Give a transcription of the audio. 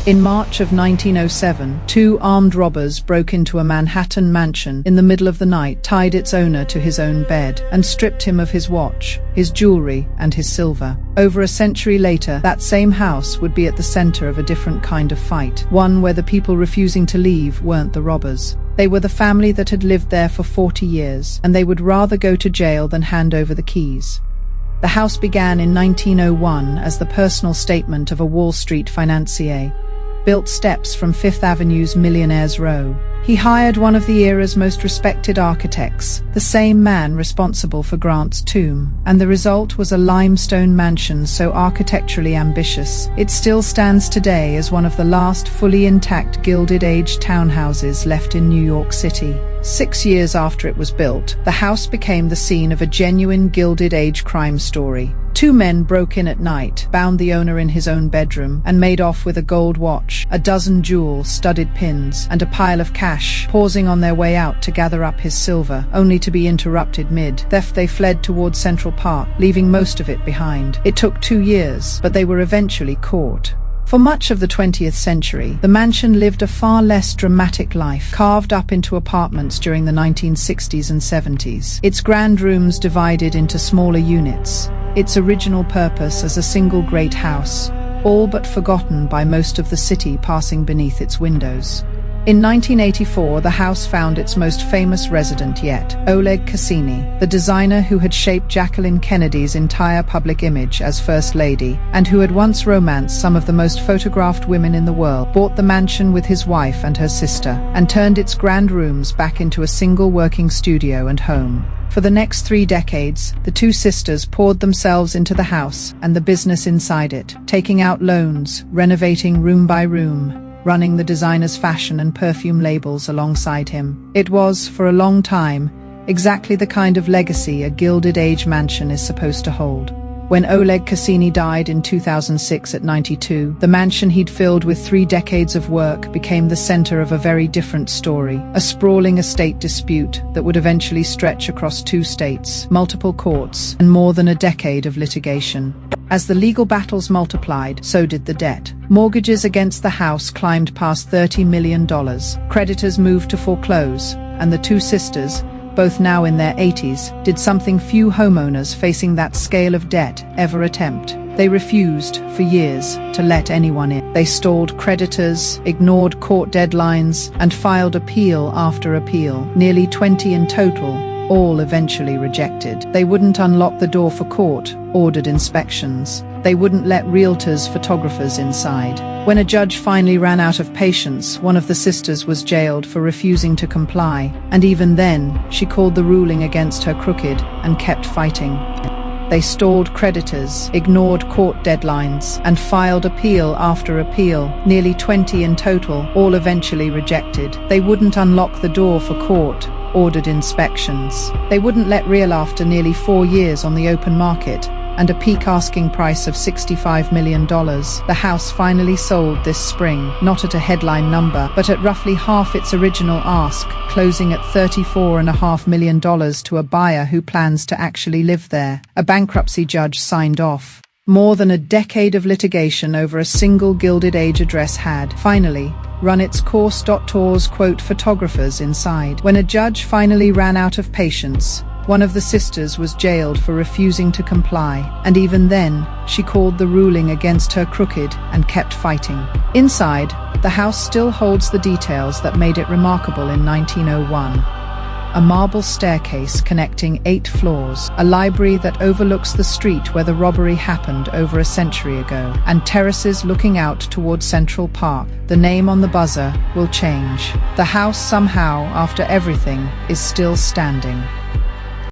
In March of 1907, two armed robbers broke into a Manhattan mansion in the middle of the night, tied its owner to his own bed, and stripped him of his watch, his jewelry, and his silver. Over a century later, that same house would be at the center of a different kind of fight, one where the people refusing to leave weren't the robbers. They were the family that had lived there for 40 years, and they would rather go to jail than hand over the keys. The house began in 1901 as the personal statement of a Wall Street financier. Built steps from Fifth Avenue's Millionaires' Row. He hired one of the era's most respected architects, the same man responsible for Grant's tomb, and the result was a limestone mansion so architecturally ambitious, it still stands today as one of the last fully intact Gilded Age townhouses left in New York City. 6 years after it was built, the house became the scene of a genuine Gilded Age crime story. Two men broke in at night, bound the owner in his own bedroom, and made off with a gold watch, a dozen jewel-studded pins, and a pile of cash, pausing on their way out to gather up his silver, only to be interrupted mid-theft. They fled towards Central Park, leaving most of it behind. It took 2 years, but they were eventually caught. For much of the 20th century, the mansion lived a far less dramatic life, carved up into apartments during the 1960s and 70s. Its grand rooms divided into smaller units, its original purpose as a single great house, all but forgotten by most of the city passing beneath its windows. In 1984, the house found its most famous resident yet, Oleg Cassini, the designer who had shaped Jacqueline Kennedy's entire public image as First Lady, and who had once romanced some of the most photographed women in the world, bought the mansion with his wife and her sister, and turned its grand rooms back into a single working studio and home. For the next 3 decades, the two sisters poured themselves into the house and the business inside it, taking out loans, renovating room by room, running the designer's fashion and perfume labels alongside him. It was, for a long time, exactly the kind of legacy a Gilded Age mansion is supposed to hold. When Oleg Cassini died in 2006 at 92, the mansion he'd filled with 3 decades of work became the center of a very different story, a sprawling estate dispute that would eventually stretch across 2 states, multiple courts, and more than a decade of litigation. As the legal battles multiplied, so did the debt. Mortgages against the house climbed past $30 million. Creditors moved to foreclose, and the two sisters, both now in their 80s, did something few homeowners facing that scale of debt ever attempt. They refused, for years, to let anyone in. They stalled creditors, ignored court deadlines, and filed appeal after appeal, nearly 20 in total, all eventually rejected. They wouldn't unlock the door for court-ordered inspections. They wouldn't let realtors, photographers inside. When a judge finally ran out of patience, one of the sisters was jailed for refusing to comply, and even then, she called the ruling against her crooked and kept fighting. They stalled creditors, ignored court deadlines, and filed appeal after appeal, nearly 20 in total, all eventually rejected. They wouldn't unlock the door for court-ordered inspections. They wouldn't let real after nearly 4 years on the open market, and a peak asking price of $65 million. The house finally sold this spring, not at a headline number, but at roughly half its original ask, closing at $34.5 million to a buyer who plans to actually live there. A bankruptcy judge signed off. More than a decade of litigation over a single Gilded Age address had, finally, run its course. Tours quote photographers inside. When a judge finally ran out of patience, one of the sisters was jailed for refusing to comply, and even then, she called the ruling against her crooked and kept fighting. Inside, the house still holds the details that made it remarkable in 1901. A marble staircase connecting 8 floors, a library that overlooks the street where the robbery happened over a century ago, and terraces looking out towards Central Park. The name on the buzzer will change. The house somehow, after everything, is still standing.